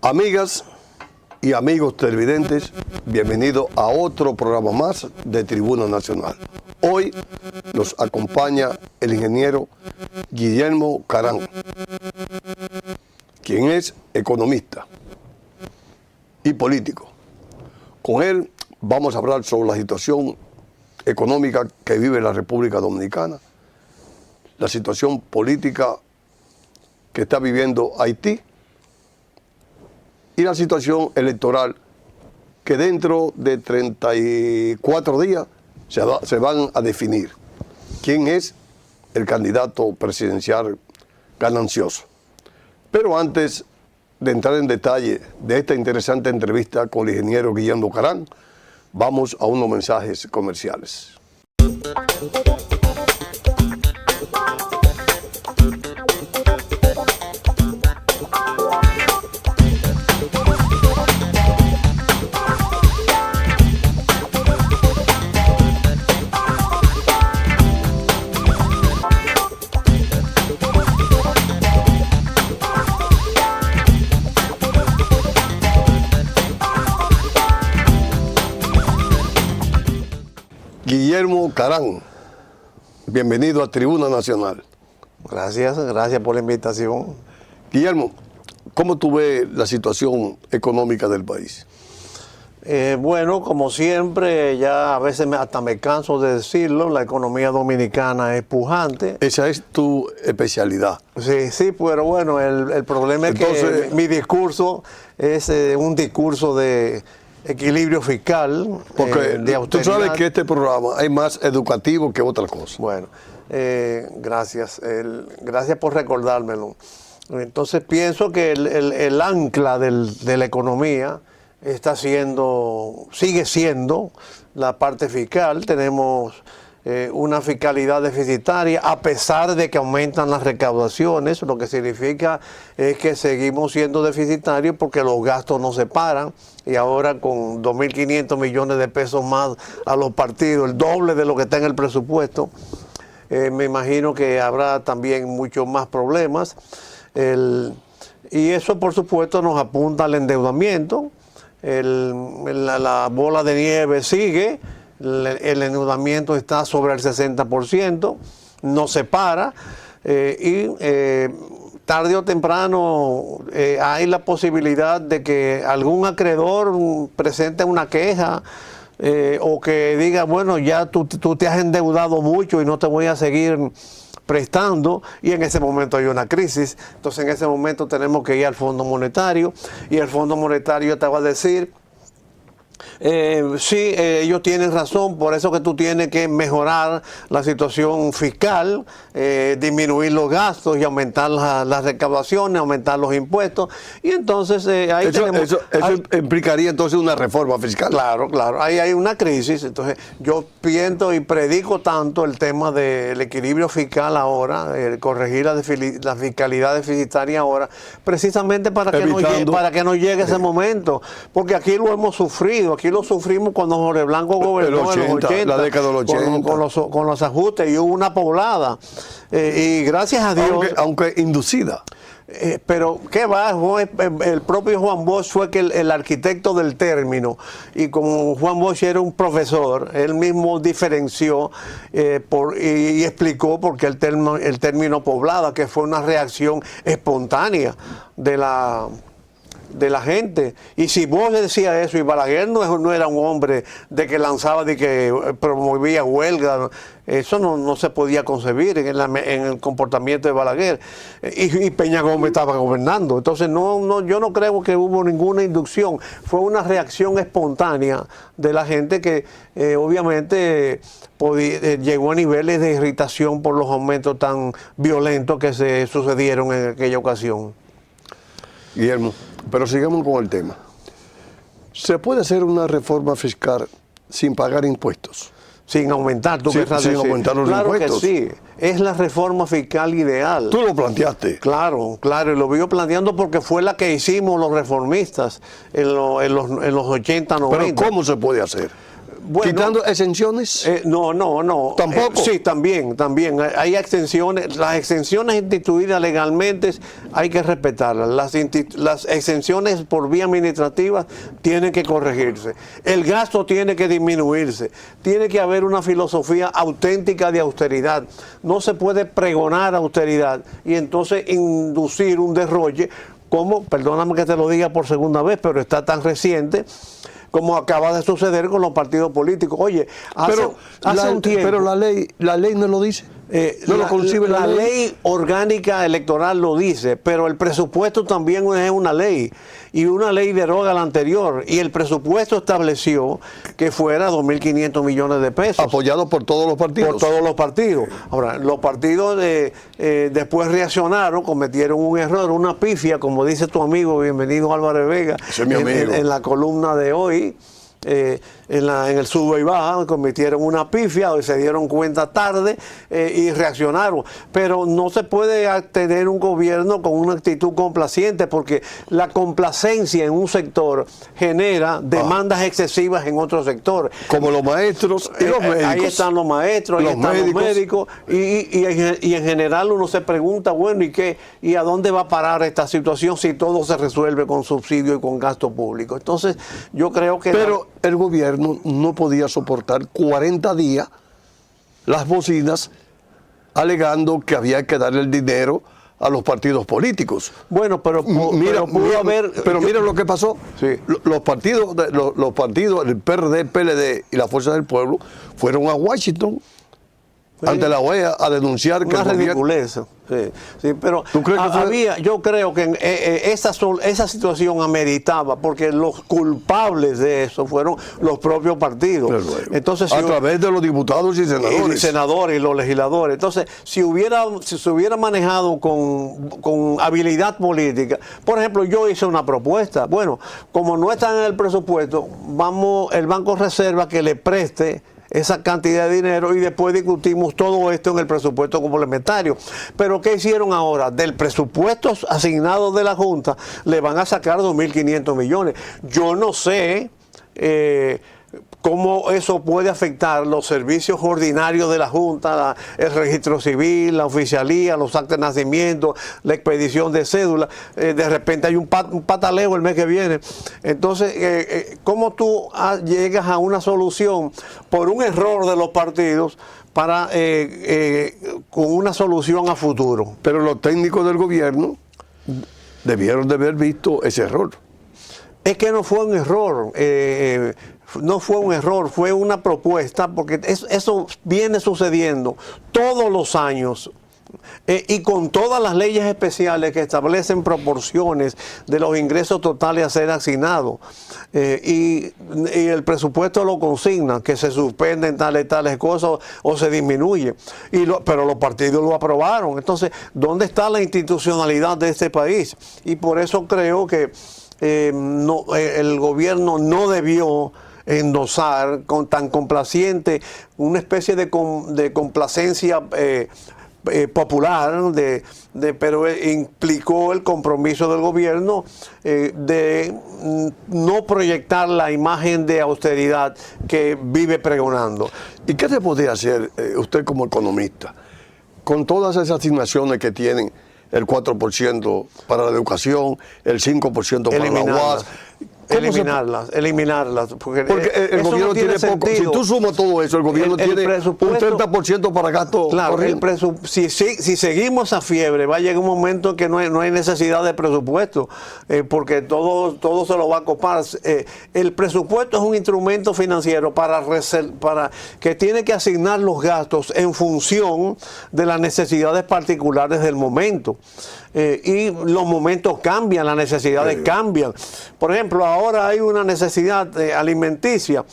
Amigas y amigos televidentes, bienvenidos a otro programa más de Tribuna Nacional. Hoy nos acompaña el ingeniero Guillermo Carán, quien es economista y político. Con él vamos a hablar sobre la situación económica que vive la República Dominicana, la situación política que está viviendo Haití y la situación electoral que dentro de 34 días se van a definir quién es el candidato presidencial ganancioso. Pero antes de entrar en detalle de esta interesante entrevista con el ingeniero Guillermo Carán, vamos a unos mensajes comerciales. Guillermo Carán, bienvenido a Tribuna Nacional. Gracias por la invitación. Guillermo, ¿cómo tú ves la situación económica del país? Bueno, como siempre, ya a veces hasta me canso de decirlo, la economía dominicana es pujante. Esa es tu especialidad. Sí, pero bueno, el problema es que mi discurso es un discurso de equilibrio fiscal, porque de austeridad. Tú sabes que este programa es más educativo que otra cosa. Bueno, gracias. Gracias por recordármelo. Entonces pienso que el ancla de la economía sigue siendo la parte fiscal. Tenemos una fiscalidad deficitaria a pesar de que aumentan las recaudaciones, lo que significa es que seguimos siendo deficitarios porque los gastos no se paran, y ahora con 2.500 millones de pesos más a los partidos, el doble de lo que está en el presupuesto, me imagino que habrá también muchos más problemas, y eso por supuesto nos apunta al endeudamiento. La bola de nieve sigue. El endeudamiento está sobre el 60%, no se para, y tarde o temprano hay la posibilidad de que algún acreedor presente una queja o que diga, bueno, ya tú te has endeudado mucho y no te voy a seguir prestando, y en ese momento hay una crisis. Entonces en ese momento tenemos que ir al Fondo Monetario, y el Fondo Monetario te va a decir, sí, ellos tienen razón, por eso que tú tienes que mejorar la situación fiscal, disminuir los gastos y aumentar las recaudaciones, aumentar los impuestos, y entonces ahí eso implicaría entonces una reforma fiscal. Claro, ahí hay una crisis. Entonces yo pienso y predico tanto el tema del equilibrio fiscal ahora, corregir la fiscalidad deficitaria ahora, precisamente para que no llegue ese momento, porque aquí lo hemos sufrido. Aquí lo sufrimos cuando Jorge Blanco gobernó en los 80, la década de los 80. Con los ajustes, y hubo una poblada. Y gracias a Dios. Aunque inducida. Pero qué va, el propio Juan Bosch fue el arquitecto del término, y como Juan Bosch era un profesor, él mismo diferenció y explicó por qué el término poblada, que fue una reacción espontánea de la gente. Y si vos decías eso, y Balaguer no era un hombre de que lanzaba, de que promovía huelga, eso no se podía concebir en el comportamiento de Balaguer, y Peña Gómez estaba gobernando. Entonces yo no creo que hubo ninguna inducción, fue una reacción espontánea de la gente que obviamente llegó a niveles de irritación por los aumentos tan violentos que se sucedieron en aquella ocasión. Guillermo, pero sigamos con el tema. ¿Se puede hacer una reforma fiscal sin pagar impuestos? sin aumentar, tú querrás sin decir. aumentar los claro impuestos. Que sí, es la reforma fiscal ideal. Tú lo planteaste. Claro, y lo vivo planteando porque fue la que hicimos los reformistas en los 80, 90. Pero ¿cómo se puede hacer? Bueno, ¿quitando exenciones? No. ¿Tampoco? Sí, también. Hay exenciones. Las exenciones instituidas legalmente hay que respetarlas. Las exenciones por vía administrativa tienen que corregirse. El gasto tiene que disminuirse. Tiene que haber una filosofía auténtica de austeridad. No se puede pregonar austeridad y entonces inducir un derroche como, perdóname que te lo diga por segunda vez, pero está tan reciente, como acaba de suceder con los partidos políticos. Oye, hace un tiempo... Pero la ley no lo dice. No lo concibe la ley orgánica electoral lo dice, pero el presupuesto también es una ley, y una ley deroga la anterior, y el presupuesto estableció que fuera 2.500 millones de pesos. Apoyado por todos los partidos. Por todos los partidos. Ahora, los partidos después reaccionaron, cometieron un error, una pifia, como dice tu amigo, bienvenido Álvarez Vega, Ese es mi amigo. En la columna de hoy. En el sube y baja cometieron una pifia, se dieron cuenta tarde y reaccionaron, pero no se puede tener un gobierno con una actitud complaciente, porque la complacencia en un sector genera demandas excesivas en otro sector, como los maestros y los médicos. Ahí están los maestros, ahí están los médicos, y en general uno se pregunta, bueno, ¿y a dónde va a parar esta situación si todo se resuelve con subsidio y con gasto público? Entonces yo creo que... Pero el gobierno no podía soportar 40 días las bocinas alegando que había que darle el dinero a los partidos políticos. Bueno, pero pudo haber... Pero mira lo que pasó. Sí. Los partidos, el PRD, el PLD y la Fuerza del Pueblo fueron a Washington ante la OEA a denunciar que una ridiculez. Sí, pero ¿tú crees que yo creo que esa situación ameritaba, porque los culpables de eso fueron los propios partidos. Entonces, a través de los diputados y senadores y los legisladores. Entonces, si se hubiera manejado con habilidad política, por ejemplo, yo hice una propuesta. Bueno, como no está en el presupuesto, el Banco Reserva que le preste esa cantidad de dinero y después discutimos todo esto en el presupuesto complementario. Pero ¿qué hicieron ahora? Del presupuesto asignado de la Junta le van a sacar 2.500 millones. Yo no sé cómo eso puede afectar los servicios ordinarios de la Junta, el registro civil, la oficialía, los actos de nacimiento, la expedición de cédula. De repente hay un pataleo el mes que viene. Entonces, ¿cómo tú llegas a una solución por un error de los partidos para con una solución a futuro? Pero los técnicos del gobierno debieron de haber visto ese error. Es que no fue un error. No fue un error, fue una propuesta, porque eso viene sucediendo todos los años. Y con todas las leyes especiales que establecen proporciones de los ingresos totales a ser asignados, y el presupuesto lo consigna, que se suspenden tales cosas o se disminuye, pero los partidos lo aprobaron. Entonces, ¿dónde está la institucionalidad de este país? Y por eso creo que el gobierno no debió endosar tan complaciente una especie de complacencia popular, pero implicó el compromiso del gobierno de no proyectar la imagen de austeridad que vive pregonando. ¿Y qué se podría hacer usted como economista con todas esas asignaciones que tienen? El 4% para la educación, el 5% para la UAS. Eliminarlas. Porque el gobierno no tiene poco. Si tú sumas todo eso, el gobierno tiene un 30% para gasto. Claro, si seguimos a fiebre, va a llegar un momento en que no hay necesidad de presupuesto, porque todo se lo va a copar. El presupuesto es un instrumento financiero para que tiene que asignar los gastos en función de las necesidades particulares del momento. Y los momentos cambian, las necesidades cambian. Por ejemplo, ahora hay una necesidad alimenticia,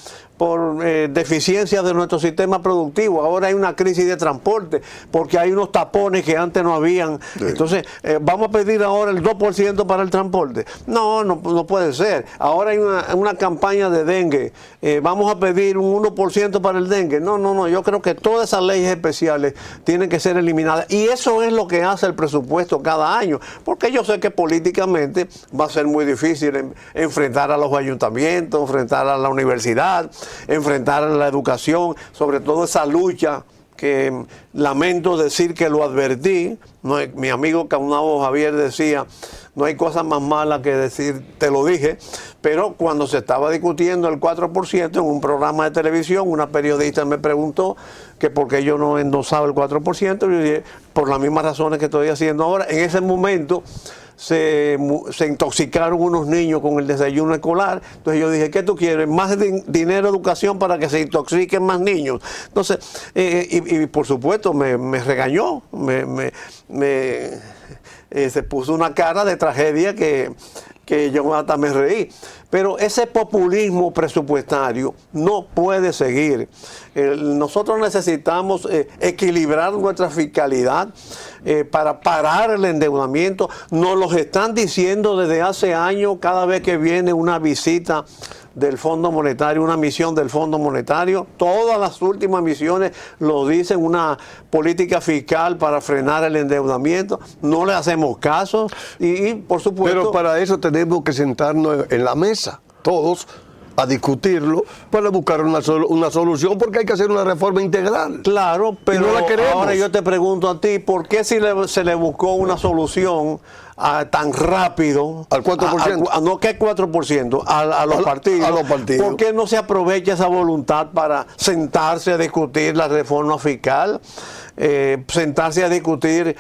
deficiencias de nuestro sistema productivo. Ahora hay una crisis de transporte porque hay unos tapones que antes no habían. Sí. Entonces, vamos a pedir ahora el 2% para el transporte. No puede ser. Ahora hay una campaña de dengue. Vamos a pedir un 1% para el dengue. No. Yo creo que todas esas leyes especiales tienen que ser eliminadas. Y eso es lo que hace el presupuesto cada año. Porque yo sé que políticamente va a ser muy difícil enfrentar a los ayuntamientos, enfrentar a la universidad, enfrentar a la educación, sobre todo esa lucha que lamento decir que lo advertí. Mi amigo Caunabo Javier decía, no hay cosa más mala que decir, te lo dije, pero cuando se estaba discutiendo el 4% en un programa de televisión, una periodista me preguntó que por qué yo no endosaba el 4%, y yo dije, por las mismas razones que estoy haciendo ahora. En ese momento se intoxicaron unos niños con el desayuno escolar. Entonces yo dije, ¿qué tú quieres? Más dinero, educación para que se intoxiquen más niños. Entonces, y por supuesto me regañó, se puso una cara de tragedia que yo hasta me reí. Pero ese populismo presupuestario no puede seguir. Nosotros necesitamos equilibrar nuestra fiscalidad para parar el endeudamiento. Nos lo están diciendo desde hace años, cada vez que viene una visita del Fondo Monetario, una misión del Fondo Monetario. Todas las últimas misiones lo dicen, una política fiscal para frenar el endeudamiento. No le hacemos caso y por supuesto... Pero para eso tenemos que sentarnos en la mesa, todos, a discutirlo para buscar una solución, porque hay que hacer una reforma integral. Claro, pero no la queremos. Ahora yo te pregunto a ti, ¿por qué si se le buscó una solución tan rápido al 4%? No, ¿qué 4%? A los partidos. A los partidos. ¿Por qué no se aprovecha esa voluntad para sentarse a discutir la reforma fiscal? Sentarse a discutir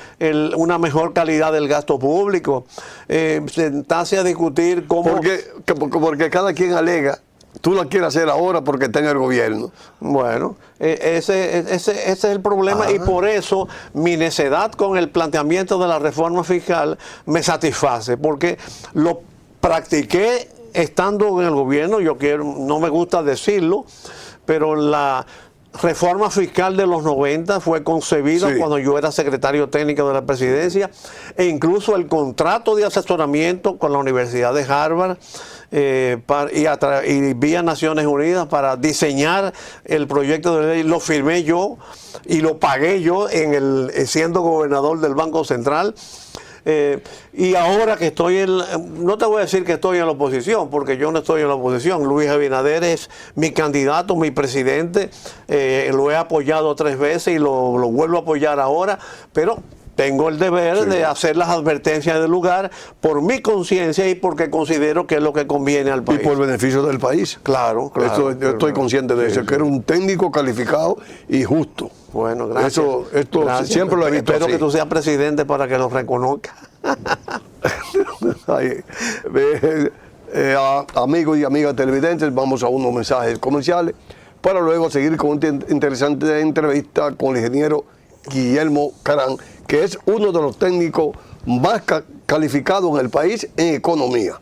una mejor calidad del gasto público, sentarse a discutir cómo... Porque cada quien alega, tú la quieres hacer ahora porque está en el gobierno. Bueno, ese es el problema. Y por eso mi necedad con el planteamiento de la reforma fiscal me satisface, porque lo practiqué estando en el gobierno. No me gusta decirlo, pero la reforma fiscal de los 90 fue concebida cuando yo era secretario técnico de la presidencia, e incluso el contrato de asesoramiento con la Universidad de Harvard y vía Naciones Unidas para diseñar el proyecto de ley lo firmé yo y lo pagué yo siendo gobernador del Banco Central. Y ahora que no te voy a decir que estoy en la oposición, porque yo no estoy en la oposición. Luis Abinader es mi candidato, mi presidente, lo he apoyado 3 veces y lo vuelvo a apoyar ahora, pero tengo el deber de hacer las advertencias del lugar por mi conciencia y porque considero que es lo que conviene al país. Y por beneficio del país. Claro. Yo estoy consciente de eso, que era un técnico calificado y justo. Bueno, gracias. Esto gracias. Siempre lo he visto. Espero que tú seas presidente para que lo reconozca. Amigos y amigas televidentes, vamos a unos mensajes comerciales para luego seguir con una interesante entrevista con el ingeniero Guillermo Carán, que es uno de los técnicos más calificados en el país en economía.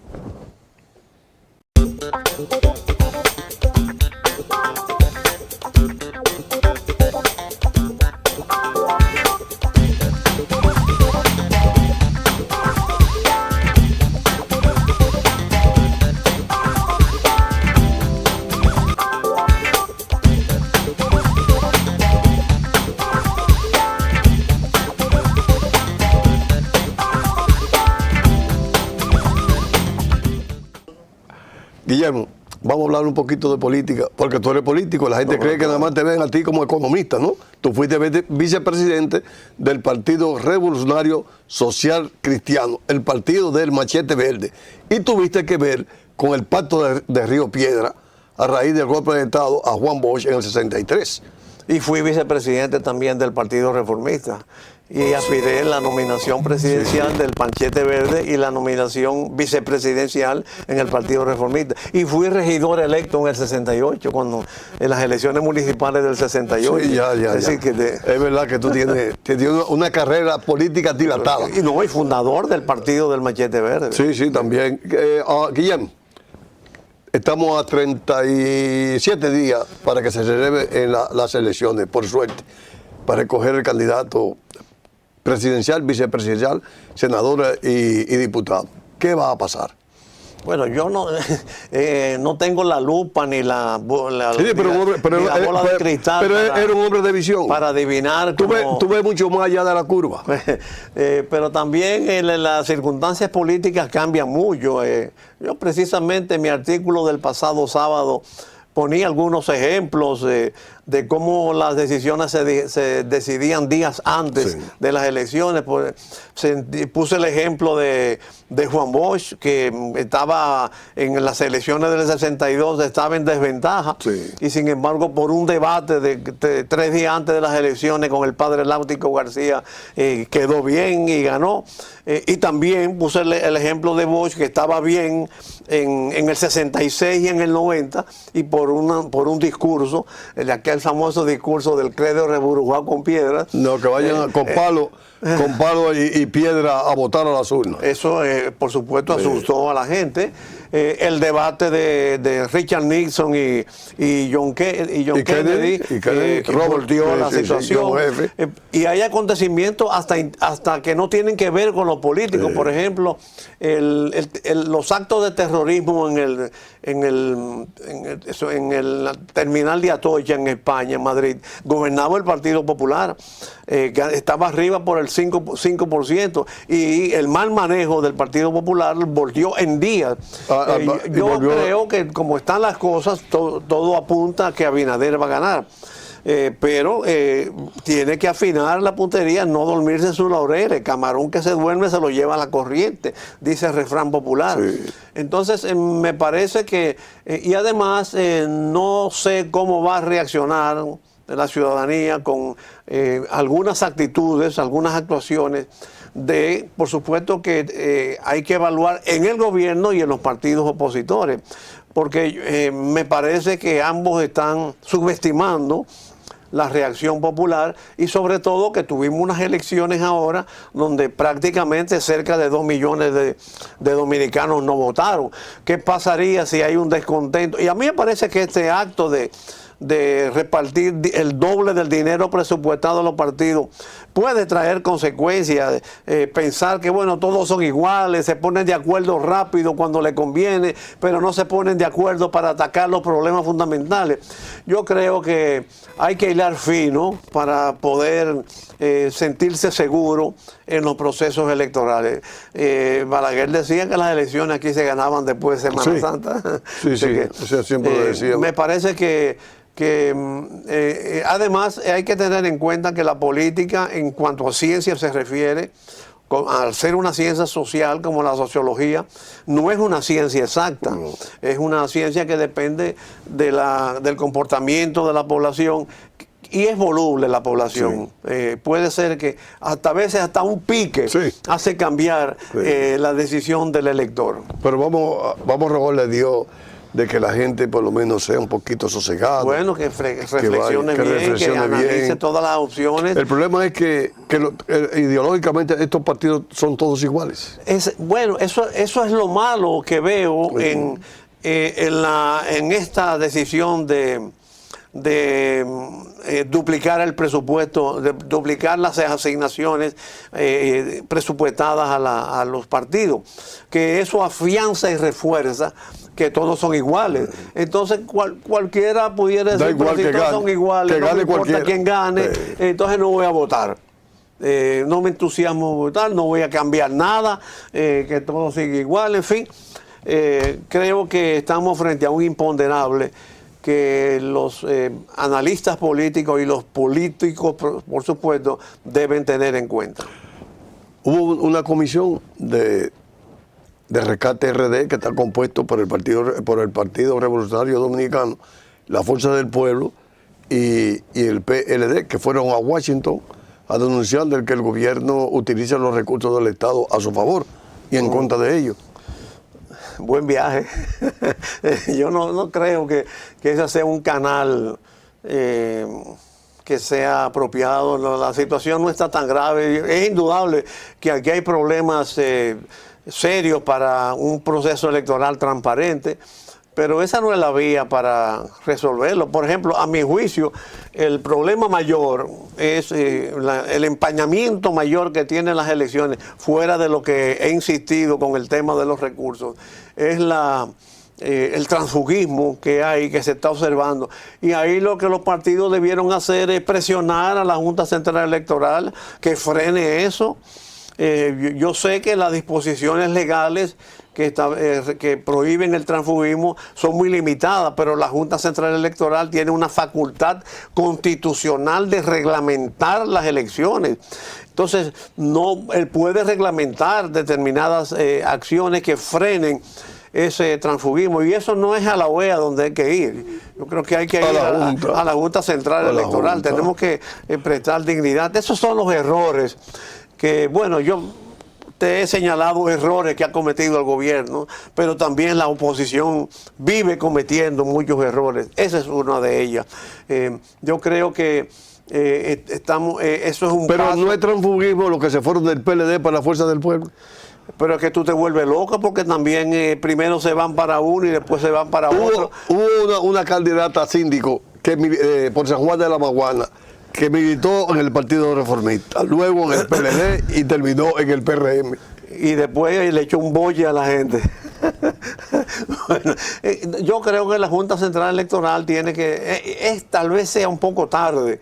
Guillermo, vamos a hablar un poquito de política, porque tú eres político, la gente cree que nada más te ven a ti como economista, ¿no? Tú fuiste vicepresidente del Partido Revolucionario Social Cristiano, el partido del Machete Verde, y tuviste que ver con el pacto de Río Piedra a raíz del golpe de Estado a Juan Bosch en el 63. Y fui vicepresidente también del Partido Reformista. Y aspiré en la nominación presidencial del Machete Verde y la nominación vicepresidencial en el Partido Reformista. Y fui regidor electo en el 68, en las elecciones municipales del 68. Sí, es verdad que tú tienes una carrera política dilatada. Y fundador del Partido del Machete Verde. Sí, también. Guillermo, estamos a 37 días para que se celebre las elecciones, por suerte, para escoger el candidato presidencial, vicepresidencial, senadores y diputados. ¿Qué va a pasar? Bueno, yo no tengo la lupa ni la bola de cristal. Pero era un hombre de visión. Para adivinar. Tú ves mucho más allá de la curva. Pero también las circunstancias políticas cambian mucho. Yo precisamente en mi artículo del pasado sábado ponía algunos ejemplos de cómo las decisiones se decidían días antes de las elecciones. Puse el ejemplo de Juan Bosch, que estaba en las elecciones del 62, estaba en desventaja, y sin embargo por un debate de 3 días antes de las elecciones con el padre Láutico García quedó bien y ganó. Y también puse el ejemplo de Bosch, que estaba bien en el 66 y en el 90, y por un discurso, aquel famoso discurso del credo reburujado con piedras. No, que vayan con palo y piedra a votar a las urnas. Eso, por supuesto, asustó a la gente. El debate de Richard Nixon y John Kennedy volvió la situación. Y hay acontecimientos hasta que no tienen que ver con lo político. Por ejemplo, los actos de terrorismo en el terminal de Atocha en España, en Madrid, gobernaba el Partido Popular, que estaba arriba por el 5%, y el mal manejo del Partido Popular volvió en días. Yo creo que como están las cosas, todo apunta a que Abinader va a ganar. Pero tiene que afinar la puntería, no dormirse en sus laureles. Camarón que se duerme se lo lleva a la corriente, dice el refrán popular. Entonces me parece que, y además no sé cómo va a reaccionar la ciudadanía con algunas actitudes, algunas actuaciones por supuesto que hay que evaluar en el gobierno y en los partidos opositores, porque me parece que ambos están subestimando la reacción popular, y sobre todo que tuvimos unas elecciones ahora donde prácticamente cerca de 2 millones de dominicanos no votaron. ¿Qué pasaría si hay un descontento? Y a mí me parece que este acto de repartir el doble del dinero presupuestado a los partidos puede traer consecuencias. Pensar que bueno, todos son iguales, se ponen de acuerdo rápido cuando le conviene, pero no se ponen de acuerdo para atacar los problemas fundamentales. Yo creo que hay que hilar fino para poder sentirse seguro en los procesos electorales. Balaguer decía que las elecciones aquí se ganaban después de Semana Santa. Eso siempre lo decía. Me parece que además hay que tener en cuenta que la política, en cuanto a ciencia se refiere, al ser una ciencia social como la sociología, no es una ciencia exacta. Es una ciencia que depende del comportamiento de la población, y es voluble la población. Puede ser que a veces hasta un pique hace cambiar la decisión del elector. Pero vamos a rogarle a Dios de que la gente por lo menos sea un poquito sosegada. Bueno, que reflexione bien, que analice todas las opciones. El problema es que ideológicamente estos partidos son todos iguales. Bueno, eso es lo malo que veo en esta decisión de duplicar el presupuesto, de duplicar las asignaciones presupuestadas a los partidos, que eso afianza y refuerza que todos son iguales. Entonces cualquiera pudiera decir, igual si todos son iguales, no me importa quién gane, entonces no voy a votar. No me entusiasmo votar, no voy a cambiar nada, que todo siga igual, en fin. Creo que estamos frente a un imponderable que los analistas políticos y los políticos, por supuesto, deben tener en cuenta. Hubo una comisión de rescate RD que está compuesto por el Partido Revolucionario Dominicano, la Fuerza del Pueblo y el PLD, que fueron a Washington a denunciar de que el gobierno utiliza los recursos del Estado a su favor y en contra de ellos. Buen viaje. Yo no creo que ese sea un canal que sea apropiado. La situación no está tan grave. Es indudable que aquí hay problemas serios para un proceso electoral transparente, pero esa no es la vía para resolverlo. Por ejemplo, a mi juicio, el problema mayor es el empañamiento mayor que tienen las elecciones, fuera de lo que he insistido con el tema de los recursos, es el transfugismo que hay, que se está observando. Y ahí lo que los partidos debieron hacer es presionar a la Junta Central Electoral que frene eso. Yo sé que las disposiciones legales que prohíben el transfugismo son muy limitadas, pero la Junta Central Electoral tiene una facultad constitucional de reglamentar las elecciones. Entonces, él puede reglamentar determinadas acciones que frenen ese transfugismo, y eso no es a la OEA donde hay que ir. Yo creo que hay que ir a la Junta Central Electoral. Tenemos que prestar dignidad. Esos son los errores que, bueno, yo te he señalado errores que ha cometido el gobierno, pero también la oposición vive cometiendo muchos errores. Esa es una de ellas. Yo creo que eso es un Pero paso. no es transfugismo los que se fueron del PLD para la Fuerza del Pueblo. Pero es que tú te vuelves loca, porque también primero se van para uno y después se van para otro. Hubo una candidata a síndico por San Juan de la Maguana que militó en el Partido Reformista, luego en el PLD y terminó en el PRM. Y después le echó un bolle a la gente. Bueno, yo creo que la Junta Central Electoral tiene que, tal vez sea un poco tarde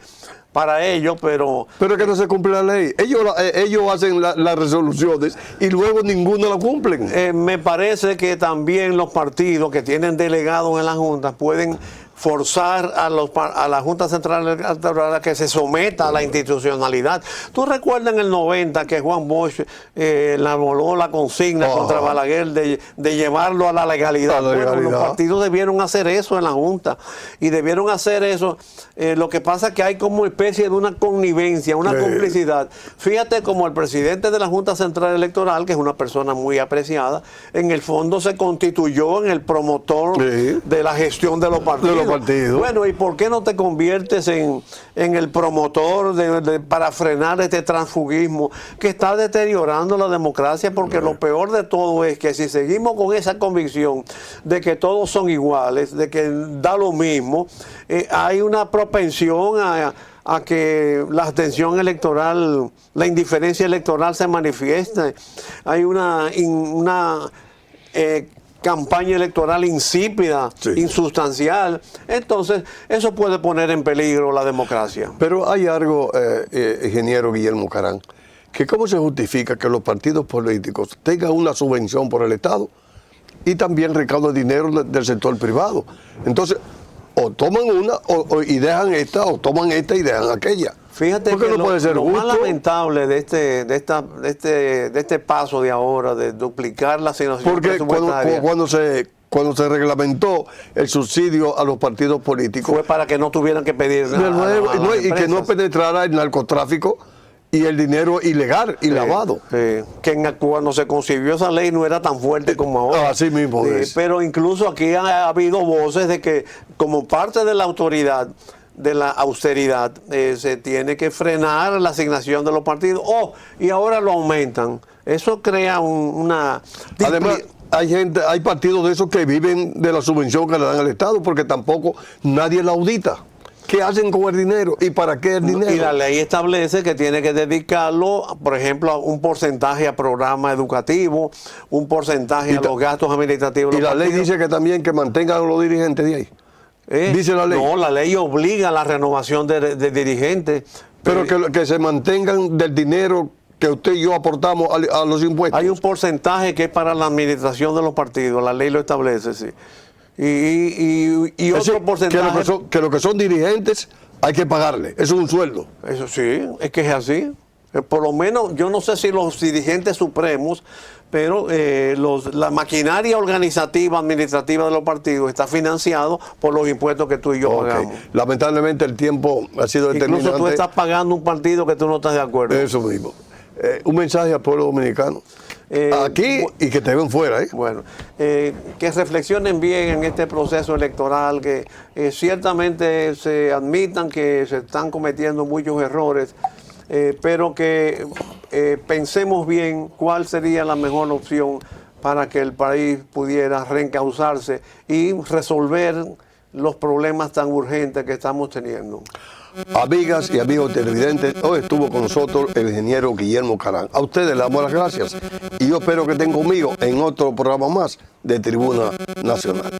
para ellos, pero es que no se cumple la ley. Ellos hacen las resoluciones y luego ninguno la cumplen. Me parece que también los partidos que tienen delegados en la Junta pueden forzar a la Junta Central Electoral a que se someta a la institucionalidad. ¿Tú recuerdas en el 90 que Juan Bosch elaboró la consigna contra Balaguer de llevarlo a la legalidad? Bueno, los partidos debieron hacer eso en la Junta, y debieron hacer eso. Lo que pasa es que hay como especie de una connivencia, una complicidad. Fíjate como el presidente de la Junta Central Electoral, que es una persona muy apreciada, en el fondo se constituyó en el promotor de la gestión de los partidos. Bueno, ¿y por qué no te conviertes en el promotor para frenar este transfugismo que está deteriorando la democracia? Porque lo peor de todo es que si seguimos con esa convicción de que todos son iguales, de que da lo mismo, hay una propensión a que la abstención electoral, la indiferencia electoral se manifieste. Hay una campaña electoral insípida, insustancial. Entonces, eso puede poner en peligro la democracia. Pero hay algo, ingeniero Guillermo Carán, que cómo se justifica que los partidos políticos tengan una subvención por el Estado y también recaudan dinero del sector privado. Entonces, o toman una y dejan esta, o toman esta y dejan aquella. Fíjate que no puede ser lo más justo. lamentable de este paso de ahora, de duplicar la asignación presupuestaria. Porque cuando se reglamentó el subsidio a los partidos políticos, fue para que no tuvieran que pedir nada. Y que no penetrara el narcotráfico y el dinero ilegal y lavado. Que cuando se concibió esa ley no era tan fuerte como ahora. Así mismo es. Pero incluso aquí ha habido voces de que como parte de la autoridad de la austeridad se tiene que frenar la asignación de los partidos. Y ahora lo aumentan. Eso crea una... Además, hay partidos de esos que viven de la subvención que le dan al Estado, porque tampoco nadie la audita. ¿Qué hacen con el dinero? ¿Y para qué el dinero? Y la ley establece que tiene que dedicarlo, por ejemplo, a un porcentaje a programas educativos, un porcentaje a los gastos administrativos. Y la ley dice que también que mantengan a los dirigentes de ahí. Dice la ley. No, la ley obliga a la renovación de dirigentes. Pero que se mantengan del dinero que usted y yo aportamos a los impuestos. Hay un porcentaje que es para la administración de los partidos, la ley lo establece, sí. Y otro porcentaje... Que lo que son dirigentes hay que pagarle, eso es un sueldo. Eso sí, es que es así. Por lo menos, yo no sé si los dirigentes supremos, pero la maquinaria organizativa, administrativa de los partidos está financiado por los impuestos que tú y yo pagamos. Lamentablemente el tiempo ha sido determinante. Incluso tú estás pagando un partido que tú no estás de acuerdo. Eso mismo. Un mensaje al pueblo dominicano. Aquí y que te ven fuera. Bueno, que reflexionen bien en este proceso electoral, que ciertamente se admitan que se están cometiendo muchos errores, pero que pensemos bien cuál sería la mejor opción para que el país pudiera reencauzarse y resolver los problemas tan urgentes que estamos teniendo. Amigas y amigos televidentes, hoy estuvo con nosotros el ingeniero Guillermo Carán. A ustedes les damos las gracias y yo espero que estén conmigo en otro programa más de Tribuna Nacional.